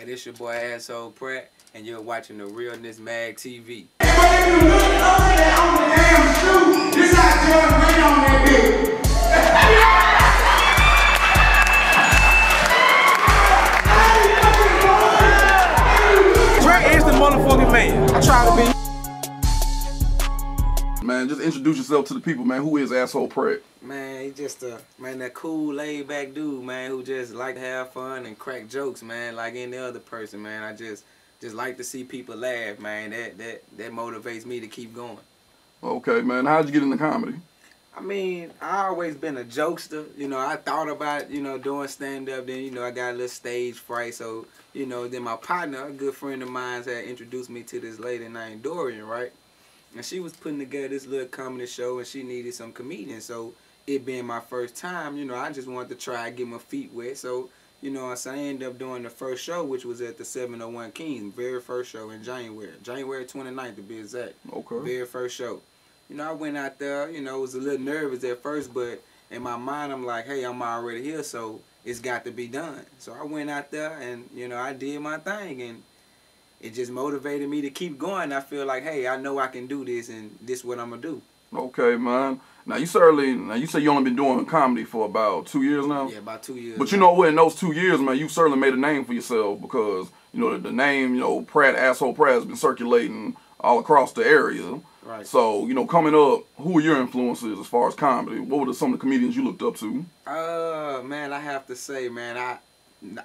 Hey, this your boy Asshole Pratt, and you're watching the Real-Izm Mag TV. But if you look over there on the damn shoe, this how Jordan went on that bitch. Pratt is the motherfucking man. I try to be. Man, just introduce yourself to the people, man. Who is Asshole Pratt? Man, he's just that cool, laid-back dude, man, who just like to have fun and crack jokes, man, like any other person, man. I just like to see people laugh, man. That motivates me to keep going. Okay, man. How'd you get into comedy? I mean, I always been a jokester. You know, I thought about, doing stand-up. Then, I got a little stage fright. So, then my partner, a good friend of mine, had introduced me to this lady named Dorian, right? And she was putting together this little comedy show, and she needed some comedians. So, it being my first time, I just wanted to try and get my feet wet. So, so I ended up doing the first show, which was at the 701 Kings, very first show in January. January 29th to be exact. Okay. Very first show. I went out there, was a little nervous at first, but in my mind, I'm like, hey, I'm already here, so it's got to be done. So I went out there and, I did my thing, and it just motivated me to keep going. I feel like, hey, I know I can do this, and this is what I'm going to do. Okay, man. Now you say you only been doing comedy for about 2 years now? Yeah, about 2 years. But you know what, in those 2 years, man, you certainly made a name for yourself because, the name, Pratt, Asshole Pratt has been circulating all across the area. Right. So, coming up, who were your influences as far as comedy? What were some of the comedians you looked up to? Man, I have to say, man,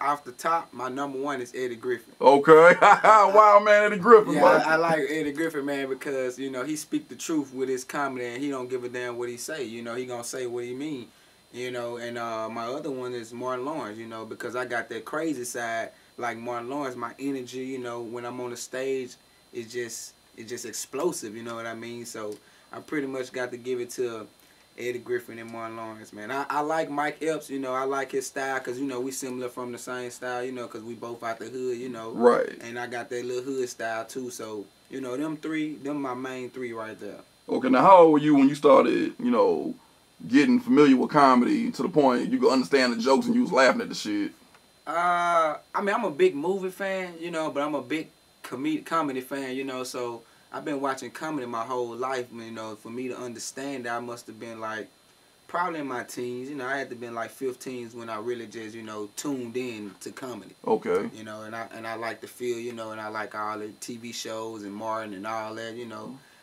off the top, my #1 is Eddie Griffin. Okay. Wow, man, Eddie Griffin. Yeah, I like Eddie Griffin, man, because, he speak the truth with his comedy, and he don't give a damn what he say. He gonna say what he mean. And my other one is Martin Lawrence, because I got that crazy side. Like Martin Lawrence, my energy, when I'm on the stage, it's just explosive, you know what I mean? So I pretty much got to give it to Eddie Griffin and Martin Lawrence, man. I like Mike Epps, I like his style because, we similar from the same style, because we both out the hood, Right. And I got that little hood style too. So, them my main three right there. Okay, now how old were you when you started, getting familiar with comedy to the point you could understand the jokes and you was laughing at the shit? I mean, I'm a big movie fan, but I'm a big comedy fan, so I've been watching comedy my whole life, for me to understand that I must have been like, probably in my teens, I had to been like 15s when I really just, tuned in to comedy. Okay. And I like the feel, and I like all the TV shows and Martin and all that,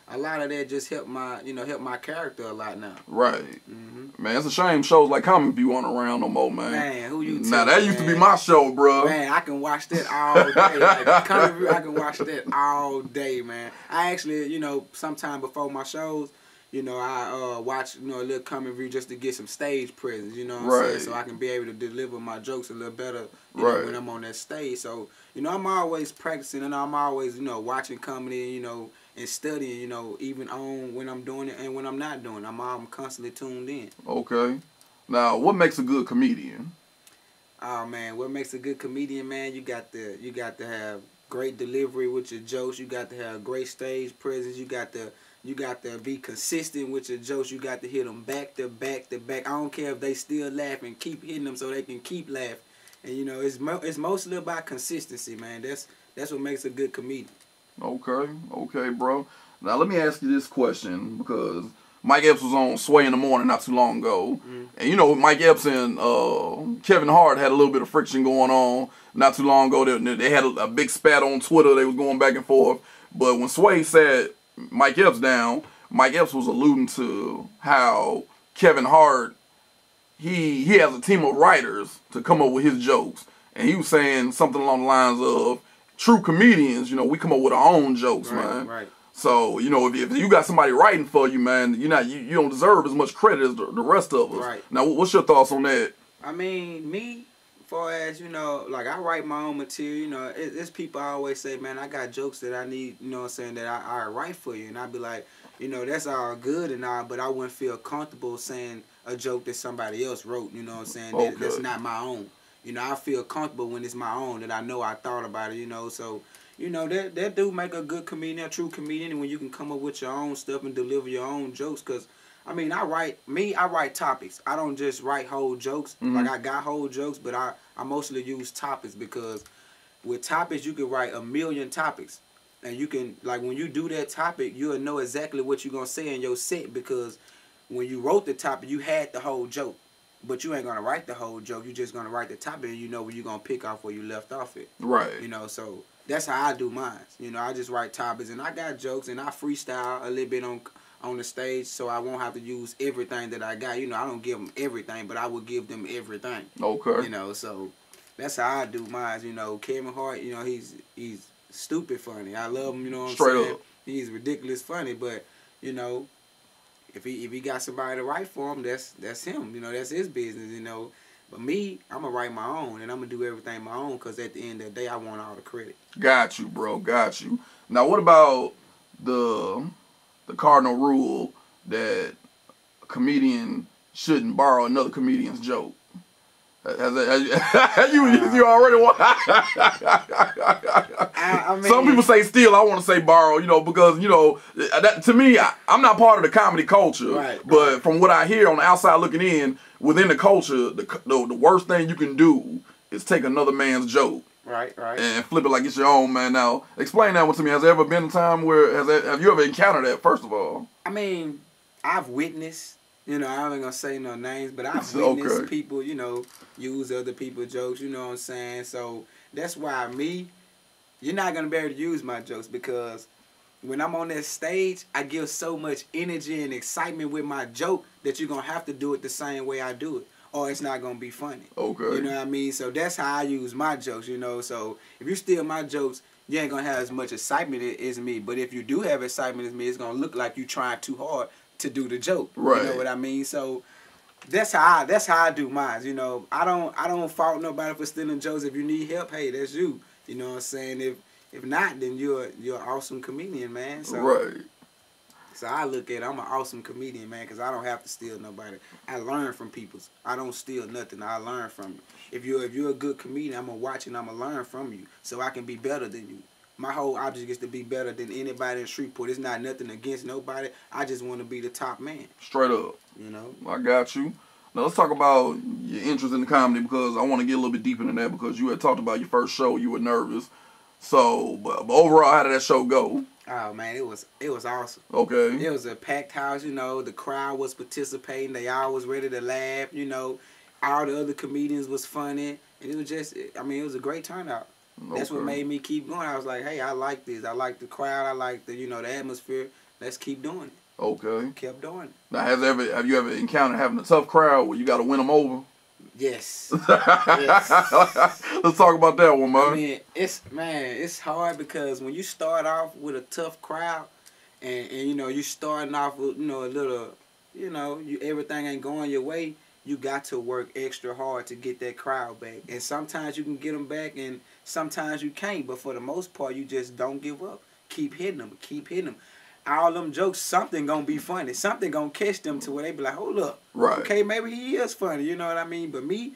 A lot of that just helped my, helped my character a lot now. Right. Man, it's a shame shows like Comic View aren't around no more, man. Man, who you Now, that used to be my show, bro. Man, I can watch that all day. Like, Comic View, I can watch that all day, man. I actually, sometime before my shows, I watch, a little Comic View just to get some stage presence, what I'm saying? So I can be able to deliver my jokes a little better, when I'm on that stage. So, I'm always practicing and I'm always, watching comedy, and studying, even on when I'm doing it and when I'm not doing it. I'm constantly tuned in. Okay. Now, what makes a good comedian? Oh man, what makes a good comedian, man? You got to have great delivery with your jokes. You got to have great stage presence. You got to be consistent with your jokes. You got to hit them back to back to back. I don't care if they still laughing. Keep hitting them so they can keep laughing. And it's mostly about consistency, man. That's what makes a good comedian. Okay, bro. Now let me ask you this question because Mike Epps was on Sway in the Morning not too long ago, and Mike Epps and Kevin Hart had a little bit of friction going on not too long ago. They had a big spat on Twitter. They was going back and forth. But when Sway sat Mike Epps down, Mike Epps was alluding to how Kevin Hart he has a team of writers to come up with his jokes, and he was saying something along the lines of, true comedians, we come up with our own jokes, man. Right. So, if you got somebody writing for you, man, you don't deserve as much credit as the rest of us. Right. Now, what's your thoughts on that? I mean, me, as far as, like I write my own material, it's people always say, man, I got jokes that I need, that I write for you. And I'd be like, that's all good and all, but I wouldn't feel comfortable saying a joke that somebody else wrote, that's not my own. I feel comfortable when it's my own, that I know I thought about it, So, that do make a good comedian, a true comedian, and when you can come up with your own stuff and deliver your own jokes. Because, I mean, I write topics. I don't just write whole jokes. Like, I got whole jokes, but I mostly use topics because, with topics, you can write 1,000,000 topics. And you can, like, when you do that topic, you'll know exactly what you're going to say in your set, because when you wrote the topic, you had the whole joke. But you ain't going to write the whole joke. You're just going to write the topic, and you know where you're going to pick off where you left off it. Right. You know, so that's how I do mine. You know, I just write topics, and I got jokes, and I freestyle a little bit on the stage, so I won't have to use everything that I got. You know, I don't give them everything, but I will give them everything. Okay. You know, so that's how I do mine. You know, Kevin Hart, you know, he's stupid funny. I love him, you know what I'm Straight saying? up. He's ridiculous funny, but, you know, if he got somebody to write for him, that's him. You know, that's his business, you know. But me, I'm going to write my own, and I'm going to do everything my own, because at the end of the day, I want all the credit. Got you, bro. Got you. Now, what about the cardinal rule that a comedian shouldn't borrow another comedian's joke? You already want. I mean, some people say steal. I want to say borrow. You know, because you know, that, to me, I'm not part of the comedy culture. Right. But from what I hear on the outside looking in, within the culture, the worst thing you can do is take another man's joke. Right. And flip it like it's your own, man. Now, explain that one to me. Has there ever been a time where have you ever encountered that? First of all, I mean, I've witnessed. You know, I ain't gonna say no names, but I've witnessed people, you know, use other people's jokes, you know what I'm saying? So that's why you're not gonna be able to use my jokes, because when I'm on that stage, I give so much energy and excitement with my joke that you're gonna have to do it the same way I do it, or it's not gonna be funny. Okay. You know what I mean? So that's how I use my jokes, you know. So if you steal my jokes, you ain't gonna have as much excitement as me. But if you do have excitement as me, it's gonna look like you trying too hard to do the joke. Right. You know what I mean? So that's how I do mine. You know, I don't fault nobody for stealing jokes. If you need help, hey, that's you. You know what I'm saying? If not, then you're an awesome comedian, man. So, right. So I look at it, I'm an awesome comedian, man, because I don't have to steal nobody. I learn from people. I don't steal nothing. I learn from you. If you're a good comedian, I'm gonna watch and I'm gonna learn from you, so I can be better than you. My whole object is to be better than anybody in Shreveport. It's not nothing against nobody. I just want to be the top man. Straight up. You know? I got you. Now let's talk about your interest in the comedy, because I want to get a little bit deeper into that, because you had talked about your first show. You were nervous. So, but overall, how did that show go? Oh, man, it was awesome. Okay. It was a packed house, you know. The crowd was participating. They all was ready to laugh, you know. All the other comedians was funny. And it was just, I mean, it was a great turnout. That's what made me keep going. I was like, hey, I like this. I like the crowd. I like the, you know, the atmosphere. Let's keep doing it. Okay. Kept doing it. Now, have you ever encountered having a tough crowd where you got to win them over? Yes. Yes. Let's talk about that one, man. I mean, it's hard, because when you start off with a tough crowd, and you know, you starting off with, you know, a little, you know, everything ain't going your way, you got to work extra hard to get that crowd back. And sometimes you can get them back, and sometimes you can't. But for the most part, you just don't give up. Keep hitting them. Keep hitting them. All them jokes, something gonna be funny. Something gonna catch them to where they be like, hold up. Right. Okay, maybe he is funny. You know what I mean? But me,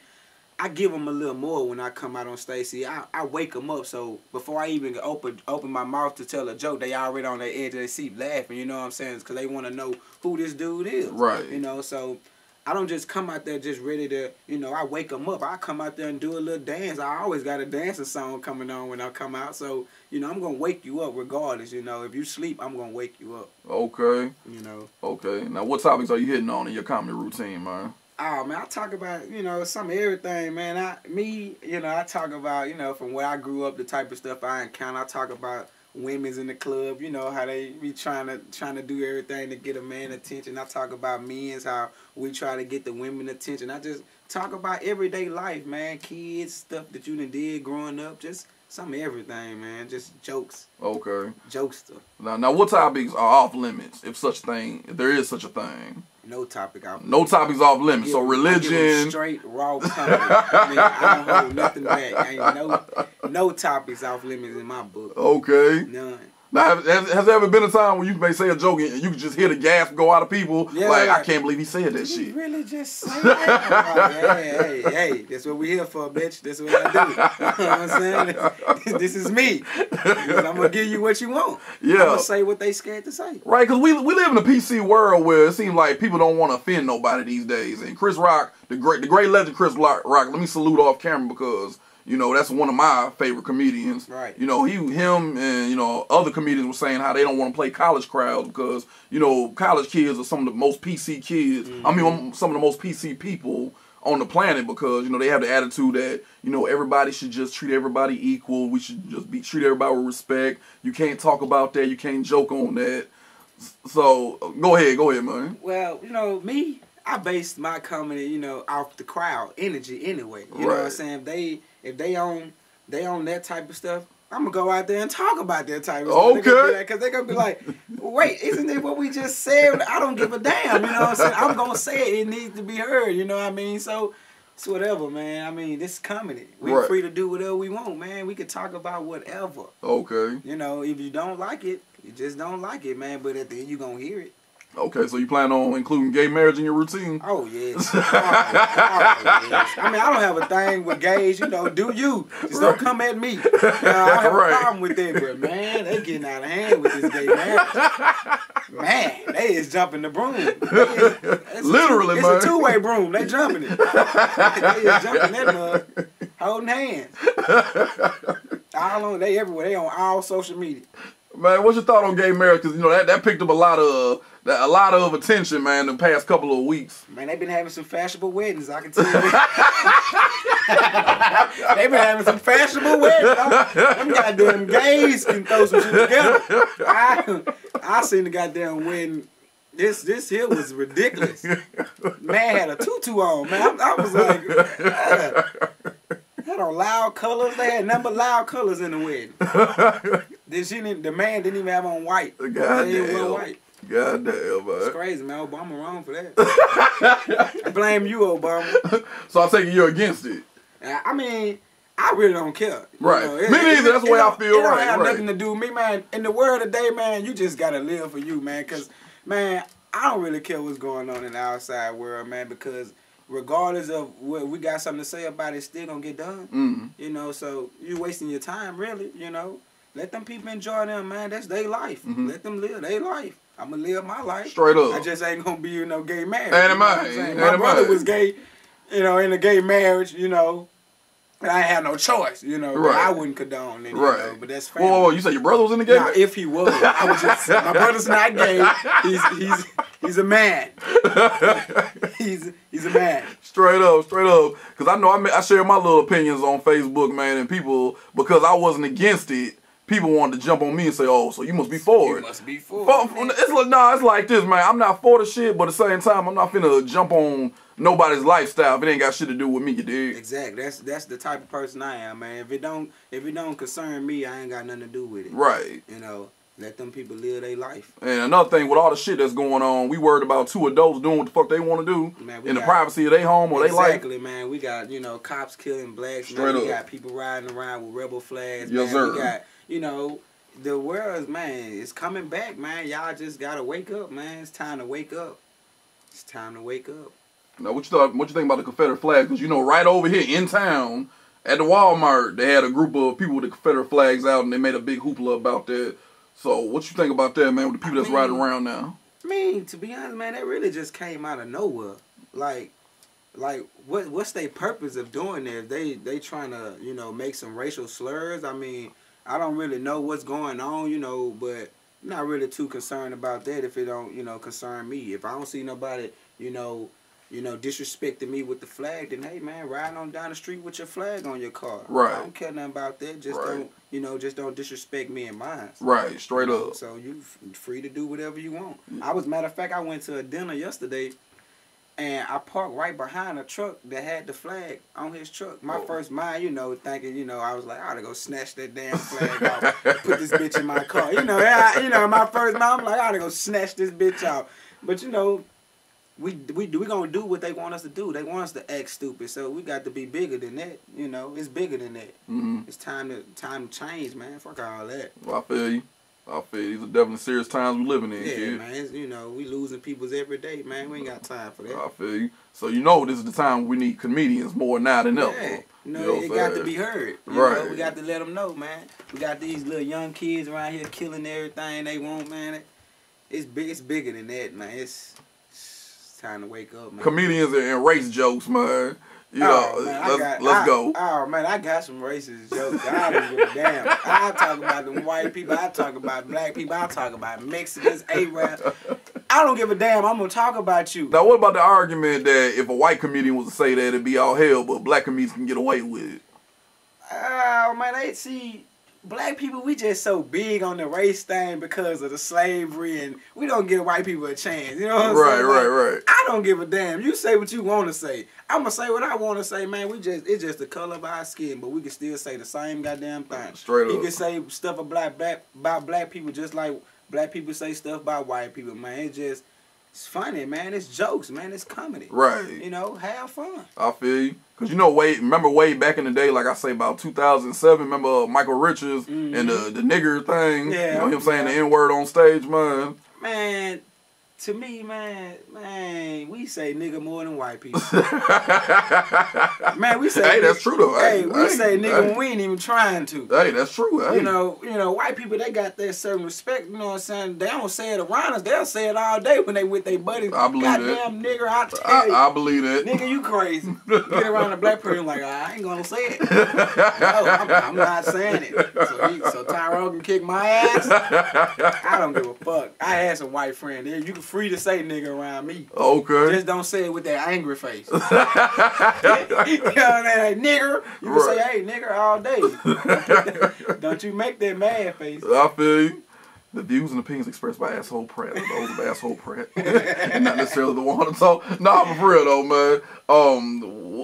I give them a little more when I come out on stage. See, I wake them up. So before I even open my mouth to tell a joke, they already on the edge of their seat laughing. You know what I'm saying? Because they want to know who this dude is. Right. You know, so I don't just come out there just ready to, you know, I wake them up. I come out there and do a little dance. I always got a dancing song coming on when I come out. So, you know, I'm going to wake you up regardless. You know, if you sleep, I'm going to wake you up. Okay. You know. Okay. Now, what topics are you hitting on in your comedy routine, man? Oh, man, I talk about, you know, some of everything, man. I talk about, you know, from where I grew up, the type of stuff I encounter. I talk about women's in the club, you know, how they be trying to do everything to get a man attention. I talk about men's, how we try to get the women attention. I just talk about everyday life, man. Kids, stuff that you done did growing up, just some of everything, man. Just jokes. Okay. Jokester. Now what topics are off limits, if there is such a thing? No topic off limits. No topics off limits. So religion. Straight raw comedy. I don't hold nothing back. Ain't no topics off limits in my book. Okay. None. Now, has there ever been a time when you may say a joke and you can just hear the gasp go out of people? Yeah, like, I can't believe he said that shit. You really just say that? Like, hey, that's what we here for, bitch. That's what I do. You know what I'm saying? This is me. I'm going to give you what you want. Yeah. I'm going to say what they scared to say. Right, because we live in a PC world where it seems like people don't want to offend nobody these days. And Chris Rock, the great legend Chris Rock, let me salute off camera, because You know, that's one of my favorite comedians. Right. You know, him and, you know, other comedians were saying how they don't want to play college crowds because, you know, college kids are some of the most PC kids. I mean, some of the most PC people on the planet because, you know, they have the attitude that, you know, everybody should just treat everybody equal. We should just treat everybody with respect. You can't talk about that. You can't joke on that. So, go ahead, man. Well, you know, me, I based my comedy, you know, off the crowd energy anyway. You know what I'm saying? If they own that type of stuff, I'm gonna go out there and talk about that type of stuff. Okay. Because they're gonna be like, wait, isn't it what we just said? I don't give a damn. You know what I'm saying? I'm gonna say it. It needs to be heard. You know what I mean? So it's whatever, man. I mean, this is comedy. We're free to do whatever we want, man. We can talk about whatever. Okay. You know, if you don't like it, you just don't like it, man. But at the end, you gonna hear it. Okay, so you plan on including gay marriage in your routine? Oh, yes. Oh, yes. I mean, I don't have a thing with gays. You know, do you. Just don't come at me. I don't have a problem with that. But, man, they getting out of hand with this gay marriage. Man, they is jumping the broom. Literally, man. It's a two-way broom. They jumping it. They is jumping that mug, holding hands. They everywhere. They on all social media. Man, what's your thought on gay marriage? Because, you know, that picked up a lot of attention, man, the past couple of weeks. Man, they've been having some fashionable weddings, I can tell you. They've been having some fashionable weddings. Them goddamn gays can throw some shit together. I seen the goddamn wedding. This here was ridiculous. Man had a tutu on, man. I was like... Had on loud colors. They had nothing but loud colors in the wedding. The man didn't even have on white. Goddamn. White. Goddamn, man. It's crazy, man. Obama wrong for that. I blame you, Obama. So I take it you're against it. I mean, I really don't care. Right. You know, me neither. That's the way I feel. It don't have nothing to do with me, man. In the world today, man, you just gotta live for you, man. Cause, man, I don't really care what's going on in the outside world, man. Because regardless of what we got something to say about it, it's still gonna get done. You know, so you wasting your time, really. You know, let them people enjoy them, man. That's their life. Let them live their life. I'm gonna live my life. Straight up. I just ain't gonna be in no gay marriage. Ain't mine. My brother was gay, you know, in a gay marriage, you know. And I ain't have no choice, you know. Right. I wouldn't condone it, you know, but that's family. Whoa, you said your brother was in the gay marriage? If he was. I was just my brother's not gay. He's a man. He's a man. Straight up. Because I know I share my little opinions on Facebook, man, and people, because I wasn't against it, people wanted to jump on me and say, oh, so you must be for it. You must be for it. It's like this, man. I'm not for the shit, but at the same time, I'm not finna jump on nobody's lifestyle if it ain't got shit to do with me, you dig? Exactly. That's the type of person I am, man. If it don't concern me, I ain't got nothing to do with it. Right. You know, let them people live their life. And another thing, with all the shit that's going on, we worried about two adults doing what the fuck they want to do in the privacy of their home or their life. Exactly, man. We got, you know, cops killing blacks. Straight up. We got people riding around with rebel flags. Yes, man. sir. We got, you know, the world, man, it's coming back, man. Y'all just gotta wake up, man. It's time to wake up. It's time to wake up. Now, what you think about the Confederate flag? Because, you know, right over here in town, at the Walmart, they had a group of people with the Confederate flags out, and they made a big hoopla about that. So, what you think about that, man, with the people that's riding around now? I mean, to be honest, man, that really just came out of nowhere. Like what's their purpose of doing that? They trying to, you know, make some racial slurs? I mean, I don't really know what's going on, you know, but I'm not really too concerned about that if it don't, you know, concern me. If I don't see nobody, you know, disrespecting me with the flag, then hey, man, riding on down the street with your flag on your car. Right. I don't care nothing about that. Just don't, you know, just don't disrespect me and mine. Right, straight up. So you free to do whatever you want. Matter of fact, I went to a dinner yesterday, and I parked right behind a truck that had the flag on his truck. My first mind, you know, thinking, you know, I was like, I ought to go snatch that damn flag off, put this bitch in my car. You know, my first mind, I'm like, I ought to go snatch this bitch out. But you know, we gonna do what they want us to do. They want us to act stupid, so we got to be bigger than that. You know, it's bigger than that. It's time to change, man. Fuck all that. Well, I feel you. These are definitely serious times we living in, yeah, kid. Man. You know, we losing people's every day, man. We ain't got time for that. I feel you. So you know, this is the time we need comedians more now than ever. Yeah. You know, it got to be heard. You know, we got to let them know, man. We got these little young kids around here killing everything they want, man. It's big. It's bigger than that, man. It's time to wake up, man. Comedians and race jokes, man. You know, let's go. Oh man, I got some racist jokes. I don't give a damn. I talk about them white people. I talk about black people. I talk about Mexicans, Arabs. I don't give a damn. I'm gonna talk about you. Now, what about the argument that if a white comedian was to say that, it'd be all hell, but black comedians can get away with it? Oh man, they see. Black people, we just so big on the race thing because of the slavery, and we don't give white people a chance. You know what I'm saying? Right. I don't give a damn. You say what you want to say. I'm gonna say what I want to say, man. It's just the color of our skin, but we can still say the same goddamn thing. Straight up. You can say stuff about black people just like black people say stuff about white people, man. It's funny, man. It's jokes, man. It's comedy. Right. You know, have fun. I feel you. Because, you know, remember way back in the day, like I say, about 2007, remember Michael Richards and the nigger thing? Yeah. You know what I'm saying? The N-word on stage, man. Man, to me, man, we say nigga more than white people. Man, we say hey, that's true though. Hey, we say nigga when we ain't even trying to. Hey, that's true. Hey. You know, white people, they got their certain respect. You know what I'm saying? They don't say it around us. They'll say it all day when they with their buddies. I believe Goddamn that. Nigger, I tell you. I believe that. Nigga, you crazy. Get around a black person like, I ain't gonna say it. No, I'm not saying it. So Tyrone can kick my ass. I don't give a fuck. I had some white friends. You can free to say nigga around me. Okay. Just don't say it with that angry face. You know what I mean? Like, nigger. You can say, hey, nigger all day. Don't you make that mad face. I feel you. The views and opinions expressed by Asshole Pratt, those of Asshole Pratt, and not necessarily the one to talk. Nah, but for real though, man.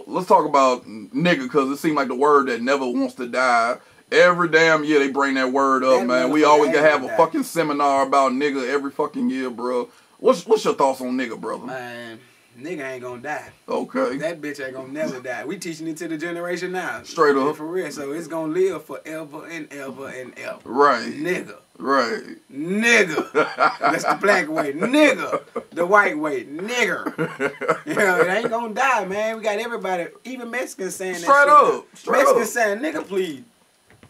Let's talk about nigga, because it seems like the word that never wants to die. Every damn year they bring that word up, man. We always gotta have a fucking seminar about nigga every fucking year, bro. What's your thoughts on nigga, brother? Man, nigga ain't gonna die. Okay. That bitch ain't gonna never die. We teaching it to the generation now. Straight up. For real. So it's gonna live forever and ever and ever. Right. Nigga. Right. Nigga. That's the black way. Nigga. The white way. Nigger. You know, it ain't gonna die, man. We got everybody, even Mexicans saying that Straight up. Straight Mexicans up. saying nigga please.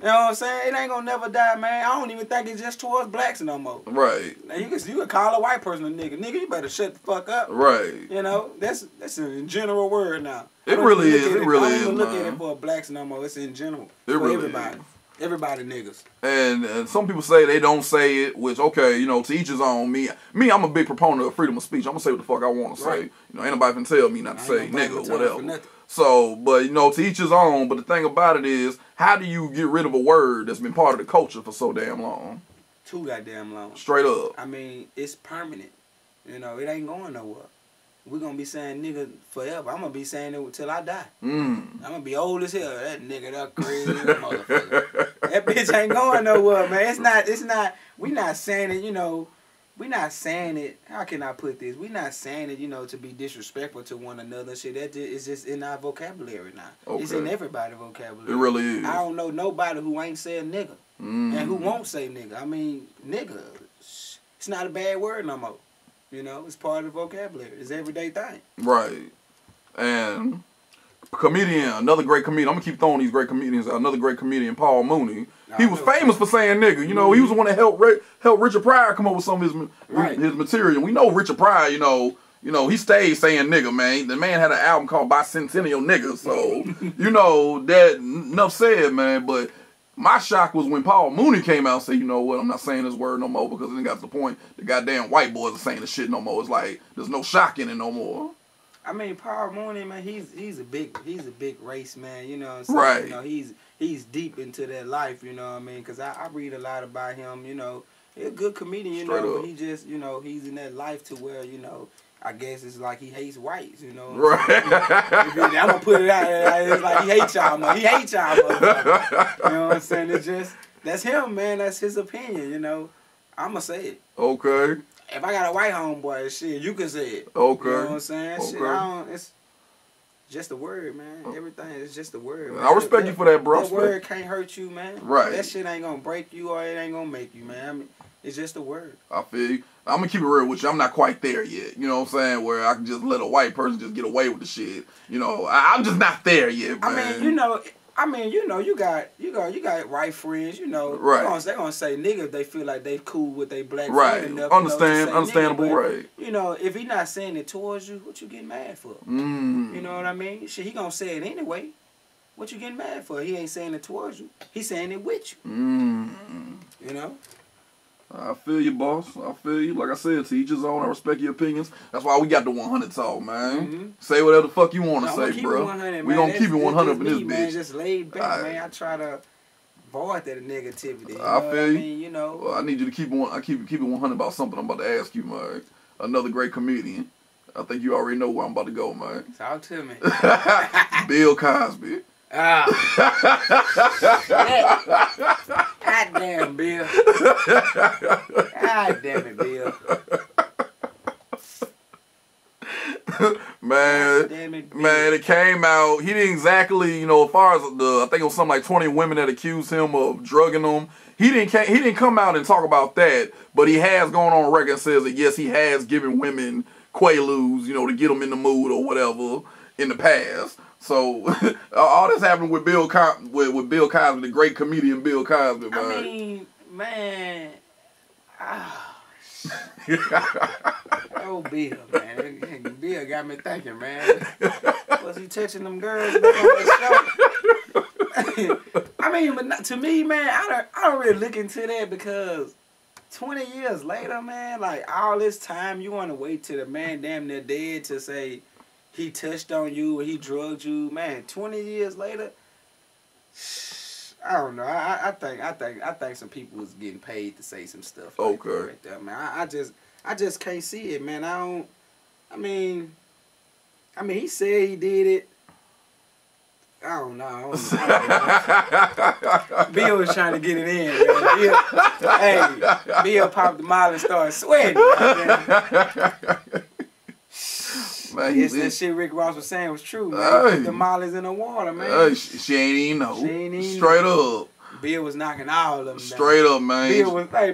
You know what I'm saying? It ain't gonna never die, man. I don't even think it's just towards blacks no more. Right. Now you can call a white person a nigga. Nigga, you better shut the fuck up. Right. You know, that's a general word now. It really is. It really is. I don't even look at it for blacks no more. It's in general. It for really everybody. is. Everybody niggas. And some people say they don't say it, which, okay, you know, to each his own. Me, I'm a big proponent of freedom of speech. I'm going to say what the fuck I want to say. Right. You know, ain't nobody can tell me not to say nigga or whatever. For So, but, you know, to each his own. But the thing about it is, how do you get rid of a word that's been part of the culture for so damn long? Too goddamn long. Straight up. I mean, it's permanent. You know, it ain't going nowhere. We're going to be saying nigga forever. I'm going to be saying it till I die. I'm going to be old as hell. That nigga, that crazy motherfucker. That bitch ain't going nowhere, man. It's not, we not saying it, you know, we not saying it, how can I put this? We not saying it, you know, to be disrespectful to one another. Shit, it's just in our vocabulary now. Okay. It's in everybody's vocabulary. It really is. I don't know nobody who ain't said nigga. And who won't say nigga. I mean, nigga, it's not a bad word no more. You know, it's part of the vocabulary. It's an everyday thing. Right. And comedian, another great comedian. I'm going to keep throwing these great comedians out. Another great comedian, Paul Mooney. He was famous for saying nigga. You know, he was the one that helped Richard Pryor come up with some of his material. We know Richard Pryor, you know, he stayed saying nigga, man. The man had an album called Bicentennial Nigga. So, you know, that enough said, man. But my shock was when Paul Mooney came out and said, you know what, I'm not saying this word no more, because it got to the point the goddamn white boys are saying the shit no more. It's like, there's no shock in it no more. I mean, Paul Mooney, man, he's a big race, man. You know what I'm saying? Right. You know, he's deep into that life, you know what I mean? Because I read a lot about him, you know. He's a good comedian, you know, but he just, you know, he's in that life to where, you know, I guess it's like he hates whites, you know. Right. I'm going to put it out there. It's like he hates y'all, man. He hates y'all, motherfucker. You know what I'm saying? It's just, that's him, man. That's his opinion, you know. I'm going to say it. Okay. If I got a white homeboy, shit, you can say it. Okay. You know what I'm saying? Okay. Shit, it's just a word, man. Everything is just a word, man. I respect you for that, bro. That word can't hurt you, man. Right. That shit ain't going to break you or it ain't going to make you, man. I mean, it's just a word. I feel you. I'm going to keep it real with you. I'm not quite there yet. You know what I'm saying? Where I can just let a white person just get away with the shit. You know, I'm just not there yet, man. I mean, you know, I mean, you know, you got white friends, you know. Right. They gonna say nigga if they feel like they cool with they black Right. friend enough. Understandable, nigga, but, right. You know, if he not saying it towards you, what you getting mad for? You know what I mean? Shit, he gonna say it anyway. What you getting mad for? He ain't saying it towards you. He's saying it with you. You know? I feel you, boss. I feel you. Like I said, to each his own. I respect your opinions. That's why we got the 100 talk, man. Say whatever the fuck you want to say, bro. We gonna keep it 100 in this bitch. Man, just laid back, man. I try to avoid that negativity. You I know feel what you. I mean? You know. Well, I need you to keep it 100 about something I'm about to ask you, man. Another great comedian. I think you already know where I'm about to go, man. Talk to me. Bill Cosby. God damn, Bill. God damn it, Bill. Man, it came out. He didn't exactly, you know, as far as I think it was something like 20 women that accused him of drugging them. He didn't come out and talk about that, but he has gone on record and says that yes, he has given women quaaludes, you know, to get them in the mood or whatever in the past. So all this happened with Bill Cosby, the great comedian Bill Cosby, man. I mean, man. Oh, Bill, man. Bill got me thinking, man. Was he touching them girls on that show? I mean, but not, to me, man, I don't really look into that because 20 years later, man, like all this time, you want to wait till the man damn near dead to say he touched on you or he drugged you, man. 20 years later, I don't know. I think some people was getting paid to say some stuff. Like that right there, man. I just can't see it, man. I mean, he said he did it. I don't know. Bill was trying to get it in, man. Bill popped the molly and started sweating. Man, yes, that shit Rick Ross was saying was true, man. Put the mollies in the water, man. She ain't even know. Straight up. Bill was knocking all of them down. Straight up, man.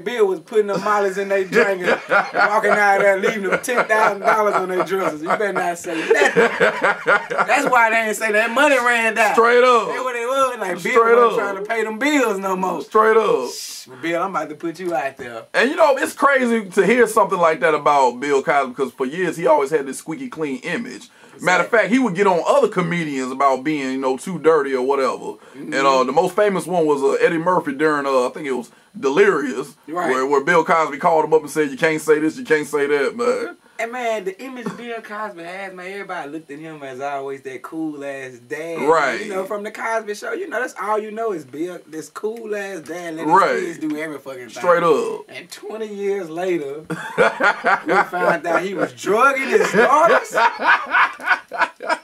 Bill was putting the mollies in their drink and walking out there leaving them $10,000 on their dressers. You better not say that. That's why they ain't say that money ran down. Straight up. That's what it was. Like Bill wasn't trying to pay them bills no more. Straight up. Well, Bill, I'm about to put you out there. And you know, it's crazy to hear something like that about Bill Cosby because for years he always had this squeaky clean image. Exactly. Matter of fact, he would get on other comedians about being, you know, too dirty or whatever. And the most famous one was Eddie Murphy during, I think it was Delirious, where Bill Cosby called him up and said, you can't say this, you can't say that, man. And man, the image Bill Cosby has, man, everybody looked at him as always that cool ass dad. Right. You know, from the Cosby Show, you know, that's all you know is Bill, this cool ass dad letting his kids do every fucking thing. Straight up. And 20 years later, we found out he was drugging his daughters.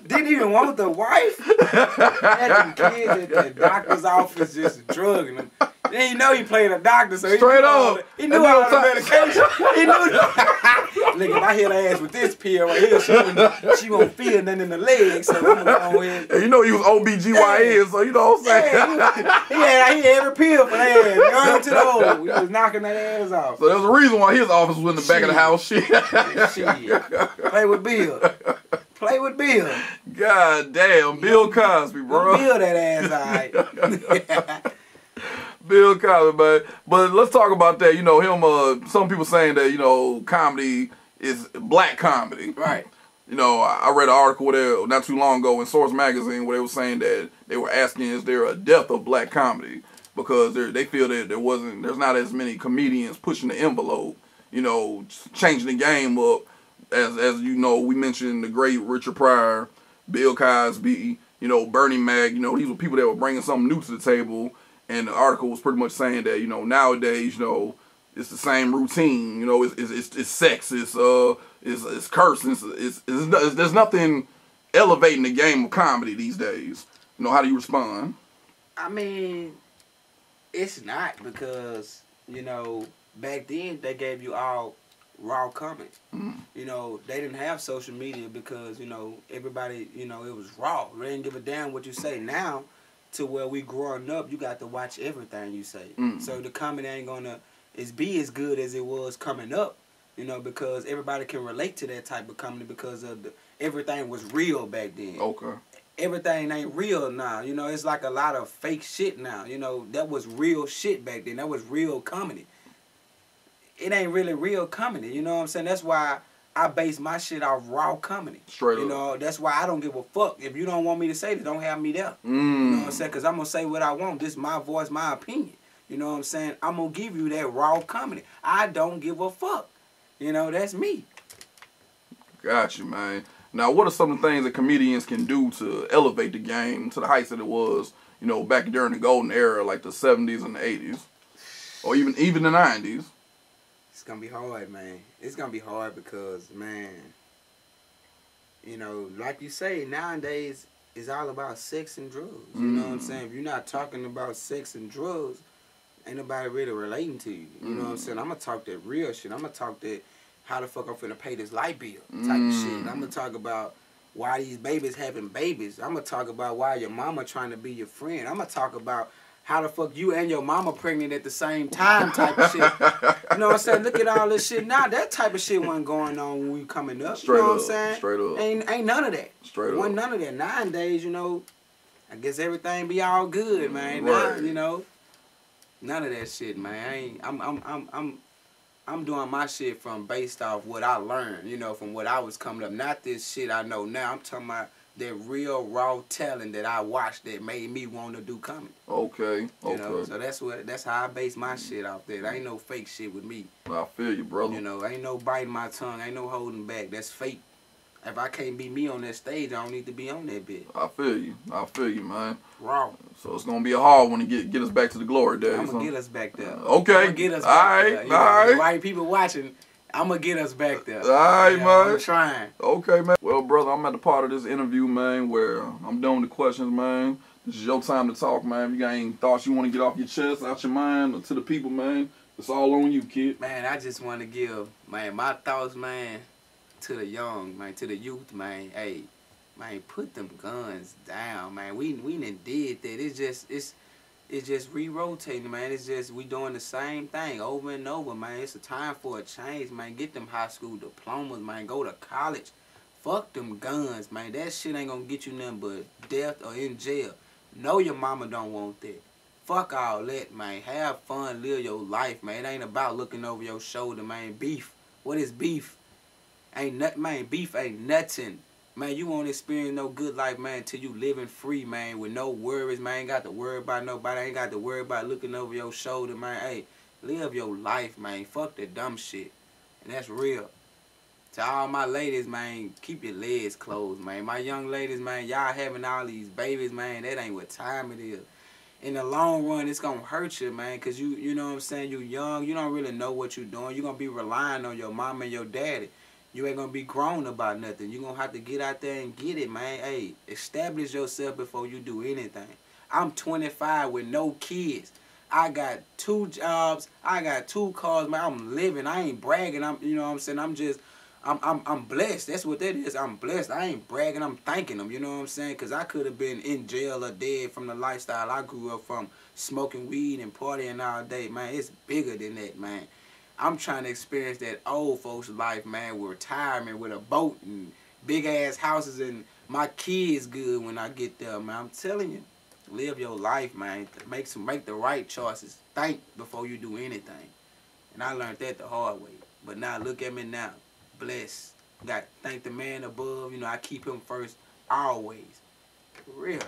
Didn't even want the wife. Had them kids at the doctor's office just drugging them. Then you know he played a doctor, so he knew all the medication. He knew Look, if I hit her ass with this pill right here, she won't feel nothing in the legs, so I'm gonna go ahead. And you know he was OBGYN, so you know what I'm saying? He had every pill for that ass, young to the old. He was knocking that ass off. So there's a reason why his office was in the back of the house. Shit. Play with Bill. Play with Bill. God damn, Bill Cosby, bro. Bill that ass, alright. Bill Cosby, man. But let's talk about that. You know, him, some people saying that, you know, comedy is black comedy. Right. You know, I read an article there not too long ago in Source Magazine where they were saying that they were asking, is there a death of black comedy? Because they feel that there's not as many comedians pushing the envelope, you know, changing the game up. As you know, we mentioned the great Richard Pryor, Bill Cosby, you know, Bernie Mac, you know, these were people that were bringing something new to the table. And the article was pretty much saying that, you know, nowadays, you know, it's the same routine. You know, it's sex, it's cursing, there's nothing elevating the game of comedy these days. You know, how do you respond? I mean, it's not because, you know, back then they gave you all raw comments. You know, they didn't have social media because, you know, everybody, you know, it was raw. They didn't give a damn what you say. Now, to where we growing up, you got to watch everything you say. So the comedy ain't gonna be as good as it was coming up, you know, because everybody can relate to that type of comedy because of everything was real back then. Okay. everything ain't real now. You know, it's like a lot of fake shit now. You know, that was real shit back then. That was real comedy. It ain't really real comedy. You know what I'm saying? That's why I base my shit off raw comedy. Straight up. You know, that's why I don't give a fuck. If you don't want me to say it, don't have me there. You know what I'm saying? Because I'm going to say what I want. This is my voice, my opinion. You know what I'm saying? I'm going to give you that raw comedy. I don't give a fuck. You know, that's me. Got you, man. Now, what are some of the things that comedians can do to elevate the game to the heights that it was, you know, back during the golden era, like the 70s and the 80s? Or even the 90s? It's going to be hard, man. It's going to be hard because, man, you know, like you say, nowadays, it's all about sex and drugs. You know what I'm saying? If you're not talking about sex and drugs, ain't nobody really relating to you. You know what I'm saying? I'm going to talk that real shit. I'm going to talk that how the fuck I'm finna pay this light bill type of shit. I'm going to talk about why these babies having babies. I'm going to talk about why your mama trying to be your friend. I'm going to talk about how the fuck you and your mama pregnant at the same time type of shit. You know what I'm saying? Look at all this shit now. That type of shit wasn't going on when we coming up. Straight you know up, what I'm saying? straight up. Ain't none of that. Straight Wasn't up. none of that. Nowadays, you know, I guess everything be all good, man. Right. Now, you know, none of that shit, man. I'm doing my shit from based off what I learned, you know, from what I was coming up. Not this shit I know now. I'm talking about that real raw talent that I watched that made me want to do comedy. Okay. You know, so that's how I base my shit off there. There ain't no fake shit with me. I feel you, brother. You know, ain't no biting my tongue, ain't no holding back. That's fake. If I can't be me on that stage, I don't need to be on that bitch. I feel you, man. Raw. So it's gonna be a hard one to get us back to the glory days. I'm gonna get us back there. Okay. I'm gonna get us back there. You know, all right. the right people watching, I'm gonna get us back there. All right, man. I'm trying. Okay, man. Well, brother, I'm at the part of this interview, man, where I'm done with the questions, man. This is your time to talk, man. If you got any thoughts you want to get off your chest, out your mind, or to the people, man, it's all on you, kid. Man, I just want to give, man, my thoughts, man, to the young, man, to the youth, man. Hey, man, put them guns down, man. We done did that. It's just re-rotating, man. It's just we doing the same thing over and over, man. It's a time for a change, man. Get them high school diplomas, man. Go to college. Fuck them guns, man. That shit ain't gonna get you nothing but death or in jail. Know your mama don't want that. Fuck all that, man. Have fun, live your life, man. It ain't about looking over your shoulder, man. Beef. What is beef? Ain't nothing, man. Beef ain't nothing. Man, you won't experience no good life, man, till you living free, man, with no worries, man. Ain't got to worry about nobody. Ain't got to worry about looking over your shoulder, man. Hey, live your life, man. Fuck the dumb shit. And that's real. To all my ladies, man, keep your legs closed, man. My young ladies, man, y'all having all these babies, man, that ain't what time it is. In the long run, it's going to hurt you, man, because you know what I'm saying, you young, you don't really know what you're doing. You're going to be relying on your mama and your daddy. You ain't going to be grown about nothing. You're going to have to get out there and get it, man. Hey, establish yourself before you do anything. I'm 25 with no kids. I got 2 jobs. I got 2 cars, man. I'm living. I ain't bragging. You know what I'm saying? I'm blessed. That's what that is. I'm blessed. I ain't bragging. I'm thanking them. You know what I'm saying? Because I could have been in jail or dead from the lifestyle I grew up from, smoking weed and partying all day. Man, it's bigger than that, man. I'm trying to experience that old folks' life, man, with retirement, with a boat and big-ass houses, and my kids good when I get there, man. I'm telling you, live your life, man. Make the right choices. Think before you do anything. And I learned that the hard way. But now, look at me now. Blessed. Got thank the man above. You know, I keep him first always. For real.